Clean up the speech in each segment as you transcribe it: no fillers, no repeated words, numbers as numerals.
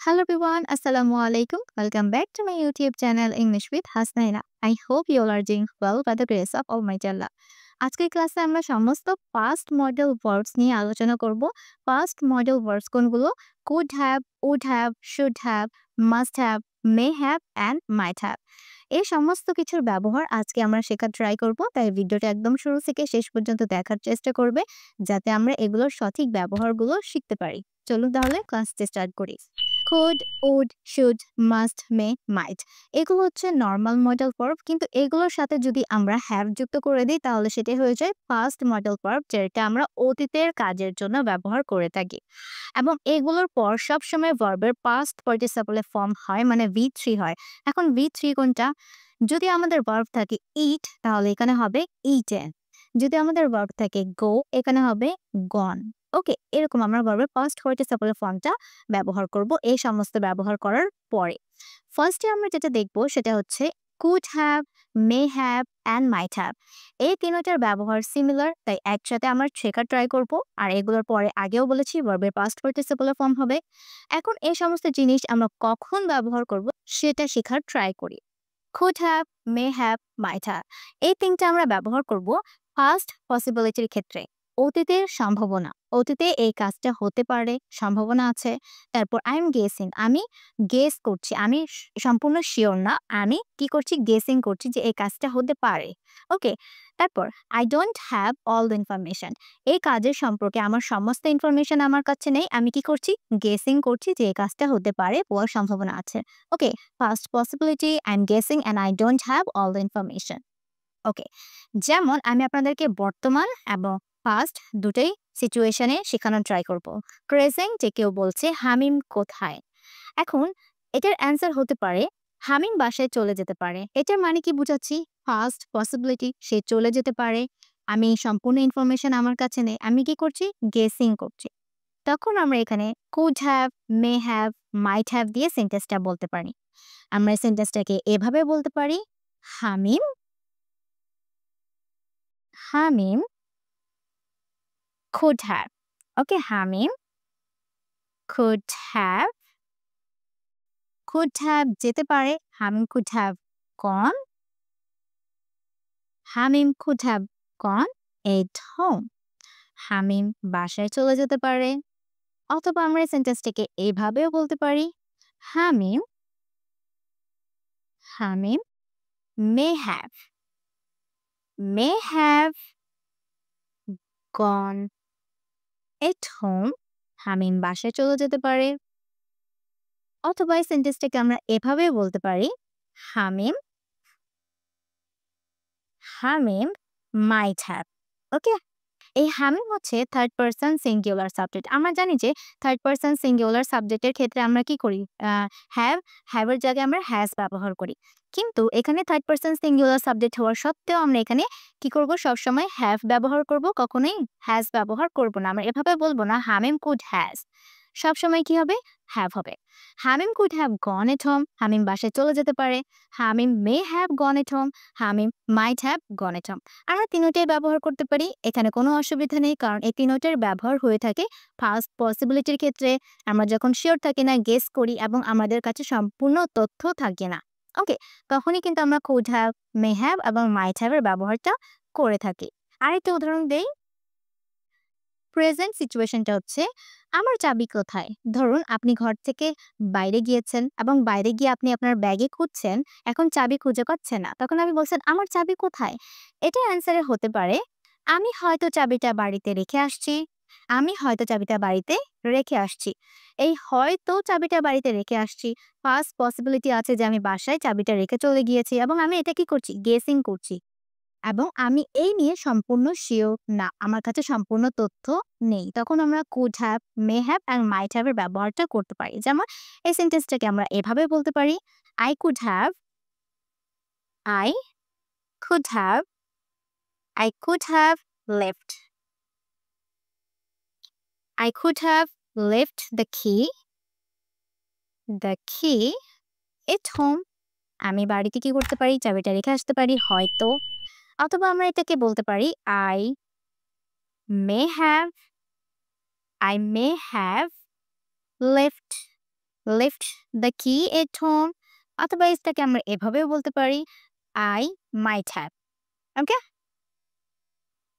Hello everyone, Assalamu alaikum. Welcome back to my YouTube channel English with Hasnaina. I hope you all are doing well by the grace of Almighty Allah. আজকের ক্লাসে আমরা সমস্ত past model verbs নিয়ে আলোচনা করব। past model verbs কোনগুলো? could have, would have, should have, must have, may have and might have. এই সমস্ত কিছুর ব্যবহার আজকে আমরা শেখার ট্রাই করব। তাই ভিডিওটা একদম শুরু থেকে শেষ পর্যন্ত দেখার চেষ্টা করবে যাতে আমরা এগুলোর সঠিক ব্যবহারগুলো শিখতে পারি। চলুন তাহলে ক্লাসটি স্টার্ট করি। could, would, should, must, may, might এগুলো হচ্ছে নর্মাল মডেল ভার্ব, কিন্তু এগুলোর সাথে যদি আমরা হ্যাভ যুক্ত করে দিই তাহলে সেটা হয়ে যায় পাস্ট মডেল ভার্ব, যেটা আমরা অতীতের কাজের জন্য ব্যবহার করে থাকি। এবং এগুলোর পর সবসময় ভার্বের পাস্ট পার্টিসিপলে ফর্ম হয়, মানে V3 হয়। এখন V3 কোনটা? যদি আমাদের ভার্ব থাকে ইট তাহলে এখানে হবে ইটেন, যদি আমাদের ভার্ব থাকে গো এখানে হবে গন। ওকে, এরকম আমরা ভার্বের পাস্ট পার্টিসিপল ফর্মটা ব্যবহার করব এই সমস্ত ব্যবহার করার পরে। ফার্স্টে আমরা যেটা দেখব সেটা হচ্ছে could have, may have and might have. এই তিনটার ব্যবহার সিমিলার, তাই একসাথে আমরা শেখার ট্রাই করব। আর এগুলোর পরে আগেও বলেছি ভার্বের পাস্ট পার্টিসিপল ফর্ম হবে। এখন এই সমস্ত জিনিস আমরা কখন ব্যবহার করব সেটা শেখার ট্রাই করি। could have, may have, might have এই তিনটা আমরা ব্যবহার করব ফার্স্ট পসিবিলিটির ক্ষেত্রে। অতীতের সম্ভাবনা, অতীতে এই কাজটা হতে পারে, সম্ভাবনা আছে। তারপর আই এম গেসিং, আমি গেস করছি, আমি সম্পূর্ণ শিওর না, আমি কি করছি গেসিং করছি যে এই কাজটা হতে পারে। ওকে, তারপর I don't have all the information, এই কাজের সম্পর্কে আমার সমস্ত ইনফরমেশন আমার কাছে নেই, আমি কি করছি গেসিং করছি যে এই কাজটা হতে পারে, হওয়ার সম্ভাবনা আছে। ওকে, past possibility, I'm guessing and I don't have all the information. ওকে, যেমন আমি আপনাদেরকে বর্তমান এবং পাস্ট দুটোই সিচুয়েশনে শেখানোর ট্রাই করব। প্রেজেন্টে কেউ বলছে হামিম কোথায়, এখন এটার অ্যান্সার হতে পারে হামিম বাসায় চলে যেতে পারে। এটার মানে কি বুঝাচ্ছি? ফার্স্ট পসিবিলিটি, সে চলে যেতে পারে, আমি সম্পূর্ণ ইনফরমেশন আমার কাছে নেই, আমি কি করছি গেসিং করছি। তখন আমরা এখানে could have, may have, might have দিয়ে সেন্টেন্সটা বলতে পারি। আমরা সেন্টেন্সটাকে এভাবে বলতে পারি, হামিম হামিম could have. Okay, Hamim could have যেতে পারে, হামিম could have gone, Hamim could have gone at home. হামিম বাসায় চলে যেতে পারে। অথবা আমরা এই সেন্টেন্সটাকে এভাবেও বলতে পারি, হামিম হামিম may have gone at home. হামিম বাসায় চলে যেতে পারে। অথবা এই সেন্টেন্সটাকে আমরা এভাবে বলতে পারি, হামিম হামিম মাইট হ্যাভ। ওকে, এই হামিম হচ্ছে থার্ড পারসন সিঙ্গুলার সাবজেক্ট। আমরা জানি যে থার্ড পারসন সিঙ্গুলার সাবজেক্টের ক্ষেত্রে আমরা কি করি, হ্যাভ, হ্যাভের জায়গায় আমরা হ্যাজ ব্যবহার করি। কিন্তু এখানে থার্ড পারসন সিঙ্গুলার সাবজেক্ট হওয়ার সত্ত্বেও আমরা এখানে কি করব, সবসময় হ্যাভ ব্যবহার করব, কখনোই হ্যাজ ব্যবহার করব না। আমরা এভাবে বলবো না হামিম কুড হ্যাজ, সবসময় কি হবে হ্যাভ হবে। Hamim could have gone at home, Hamim বাসায় চলে যেতে পারে। Hamim may have gone at home, Hamim might have gone at home. আমরা তিনটাই ব্যবহার করতে পারি, এখানে কোনো অসুবিধা নেই, কারণ এই তিনটার ব্যবহার হয়ে থাকে ফার্স্ট পসিবিলিটির ক্ষেত্রে। আমরা যখন শিওর থাকি না, গেস করি এবং আমাদের কাছে সম্পূর্ণ তথ্য থাকে না, ওকে, তখনই কিন্তু আমরা কুড হ্যাভ, মে হ্যাভ এবং মাইট হ্যাভ এর ব্যবহারটা করে থাকি। আরেকটা উদাহরণ দেই। প্রেজেন্ট সিচুয়েশনটা হচ্ছে আমার চাবি কোথায়। ধরুন আপনি ঘর থেকে বাইরে গিয়েছেন এবং বাইরে গিয়ে আপনি আপনার ব্যাগে খুঁজছেন, এখন চাবি খুঁজে পাচ্ছেন না, তখন আপনি বলছেন আমার চাবি কোথায়। এটা অ্যান্সারে হতে পারে আমি হয়তো চাবিটা বাড়িতে রেখে আসছি, আমি হয়তো চাবিটা বাড়িতে রেখে আসছি। এই হয়তো চাবিটা বাড়িতে রেখে আসছি, ফার্স্ট পসিবিলিটি আছে যে আমি বাসায় চাবিটা রেখে চলে গিয়েছি এবং আমি এটা কি করছি গেসিং করছি, এবং আমি এই নিয়ে সম্পূর্ণ শিওর না, আমার কাছে সম্পূর্ণ তথ্য নেই। তখন আমরা could have, may have and might have এর ব্যবহারটা করতে পারি। যেমন এই সেন্টেন্সটাকে আমরা এভাবে বলতে পারি, I could have, I could have, I could have left, I could have left the কি এট হোম। আমি বাড়িতে কি করতে পারি, চাবিটা রেখে আসতে পারি হয়তো। অথবা আমরা এটাকে বলতে পারি, may have I may have left left the key at home, অথবা এটাকে আমরা এভাবেও বলতে পারি I might have. Okay?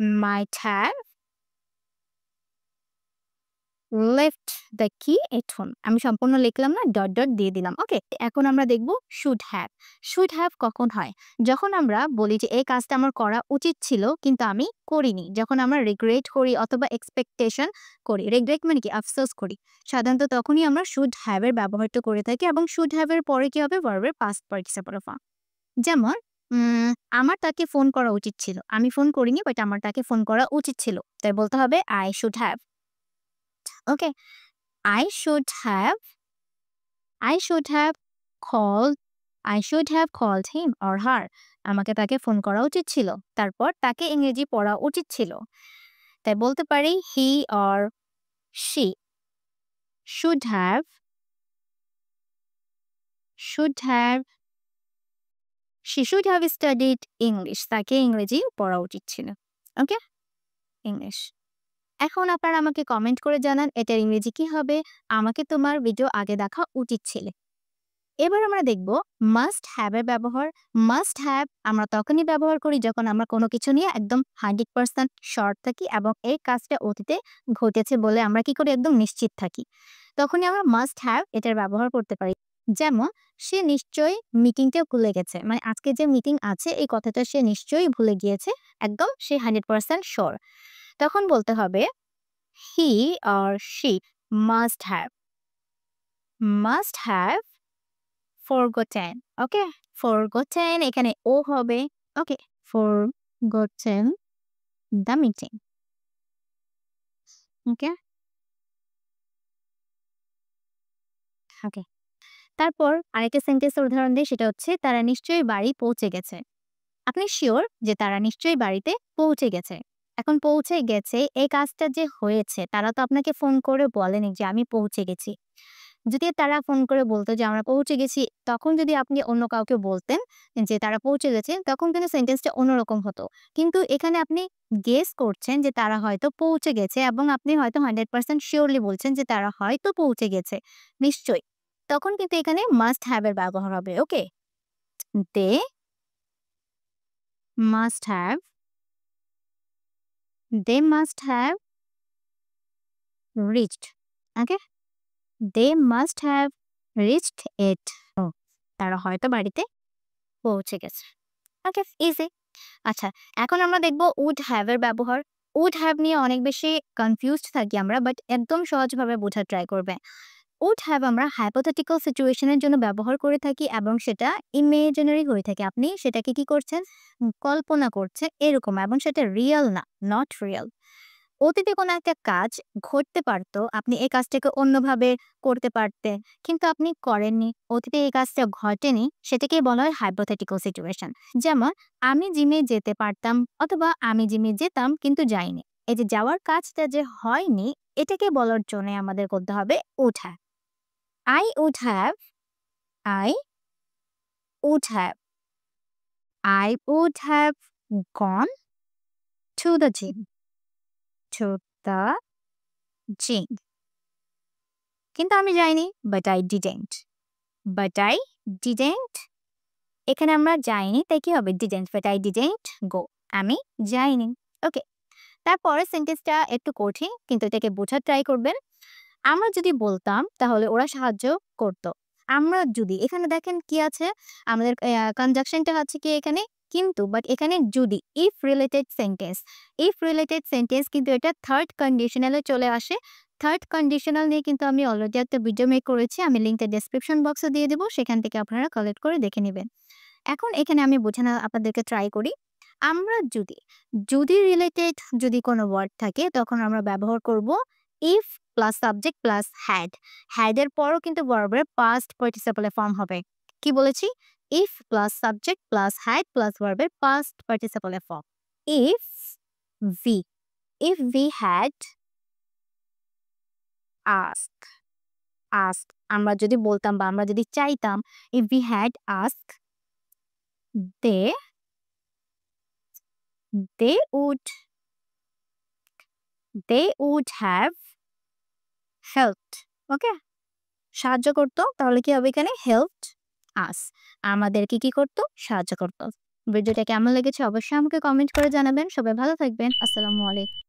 might have left the key at home. আমি সম্পূর্ণ লিখলাম না, ডট ডট দিয়ে দিলাম। ওকে? এখন আমরা দেখব should have. should have কখন হয়? যখন আমরা বলি যে এই কাজটা আমার করা উচিত ছিল কিন্তু আমি করিনি। যখন আমরা regret করি অথবা expectation করি। regret মানে কি? আফসোস করি। সাধারণত তখনই আমরা should have এর ব্যবহারটা করে থাকি এবং should have এর পরে কি হবে? verb এর past participle form. যেমন আমার তাকে ফোন করা উচিত ছিল। আমি ফোন করিনি বাট আমার তাকে ফোন করা উচিত ছিল। তাই বলতে হবে I should have. Okay? I should have called him or her. আমাকে তাকে ফোন করা উচিত ছিল। তারপর তাকে ইংরেজি পড়া উচিত ছিল। তাই বলতে পারি he or she should have she should have studied English. তাকে ইংরেজি পড়া উচিত ছিল। ওকে? ইংলিশ। এখন আপনারা আমাকে কমেন্ট করে জানান এটার ইংরেজি কি হবে? আমাকে তোমার ভিডিও আগে দেখা উচিত ছিল। এবার আমরা দেখব মাস্ট হ্যাভ এর ব্যবহার। মাস্ট হ্যাভ আমরা তখনই ব্যবহার করি যখন আমরা কোনো কিছু নিয়ে একদম 100% শর্ট থাকি এবং এই কাজটা অতীতে ঘটেছে বলে আমরা কি করি একদম নিশ্চিত থাকি। তখনই আমরা মাস্ট হ্যাভ এটার ব্যবহার করতে পারি। যেমন সে নিশ্চয়ই মিটিংটা ভুলে গেছে। মানে আজকে যে মিটিং আছে এই কথাটা সে নিশ্চয়ই ভুলে গিয়েছে। একদম সে 100% শিওর। তখন বলতে হবে he or she must have forgotten. Okay? forgotten এখানে ও হবে। ওকে? forgotten the meeting. ওকে? ওকে। তারপর আরেকটা সেন্টেন্সের উদাহরণ দেই সেটা হচ্ছে তারা নিশ্চয়ই বাড়ি পৌঁছে গেছে। আপনি সিওর যে তারা নিশ্চয়ই বাড়িতে পৌঁছে গেছে। এখন পৌঁছে গেছে এই কাজটা যে হয়েছে তারা তো আপনাকে ফোন করে বলেনি যে আমি পৌঁছে গেছি। যদি তারা ফোন করে বলতো যে আমরা পৌঁছে গেছি, তখন যদি আপনি অন্য কাউকে বলতেন যে তারা পৌঁছে গেছে, তখন কিন্তু সেন্টেন্সটা অন্যরকম হতো। কিন্তু এখানে আপনি গেস করছেন যে তারা হয়তো পৌঁছে গেছে এবং আপনি হয়তো 100% সিওরলি বলছেন যে তারা হয়তো পৌঁছে গেছে। নিশ্চয়ই। তখন কিন্তু এখানে মাস্ট হ্যাভ এর ব্যবহার হবে। Okay? They must have must have reached. Okay? They must have reached it. তারা হয়তো বাড়িতে পৌঁছে গেছে। Okay, easy. আচ্ছা, এখন আমরা দেখব উড হ্যাভ এর ব্যবহার। উড হ্যাভ নিয়ে অনেক বেশি কনফিউজড থাকি আমরা, বাট একদম সহজভাবে বোঝার ট্রাই করবে। উড হ্যাভ আমরা হাইপোথেটিক্যাল সিচুয়েশন এর জন্য ব্যবহার করে থাকি এবং সেটা ইমেজিনারি হয়ে থাকে। আপনি সেটাকে কি করছেন? কল্পনা করছেন এরকম এবং সেটা রিয়াল না, নট রিয়াল। অতীতে কোনো একটা কাজ ঘটতে পারতো, আপনি এই কাজটাকে অন্যভাবে করতে পারতেন, কিন্তু আপনি করেননি। অতীতে এই কাজটা ঘটেনি, সেটাকেই বলা হয় হাইপোথেটিক্যাল সিচুয়েশন। যেমন আমি জিমে যেতে পারতাম অথবা আমি জিমে যেতাম কিন্তু যাইনি। এই যে যাওয়ার কাজটা যে হয়নি, এটাকে বলার জন্য আমাদের করতে হবে would have. I would have, I would have, I would have gone to the gym, to the gym. কিন্তু আমি যাইনি, but I didn't. But I didn't. এখানে আমরা যাইনি, তাই কি হবে? didn't, but I didn't go. আমি যাইনি। ওকে। তারপরের সেন্টেন্সটা একটু কঠিন, কিন্তু এটাকে বোঝার ট্রাই করবেন। আমরা যদি বলতাম তাহলে ওরা সাহায্য করত। আমরা যদি, এখানে দেখেন কি আছে? আমাদের কনজাংশনটা হচ্ছে কি এখানে কিন্তু, বাট এখানে যদি if related sentence. If related sentence কিন্তু এটা থার্ড কন্ডিশনালে চলে আসে। থার্ড কন্ডিশনাল নিয়ে কিন্তু আমি অলরেডি একটা ভিডিও মেক করেছি। আমি লিঙ্কটা ডেসক্রিপশন বক্সে দিয়ে দেব। সেখান থেকে আপনারা কালেক্ট করে দেখে নিবেন। এখন এখানে আমি বোঝানো আপনাদেরকে ট্রাই করি। আমরা যদি রিলেটেড যদি কোনো ওয়ার্ড থাকে তখন আমরা ব্যবহার করব if plus subject plus had. Had এর পরও কিন্তু ভার্বের পাস্ট পার্টিসিপলে ফর্ম হবে। কি বলেছি? If plus subject plus had plus ভার্বের পাস্ট পার্টিসিপলে form. If we if we had ask ask আমরা যদি বলতাম বা আমরা যদি চাইতাম if we had ask they they would have helped. Okay? সাহায্য করতো তাহলে কি হবে এখানে হেল্পড আস। আমাদেরকে কি করতো? সাহায্য করতো। ভিডিওটা কেমন লেগেছে অবশ্যই আমাকে কমেন্ট করে জানাবেন। সবাই ভালো থাকবেন। আসসালামু আলাইকুম।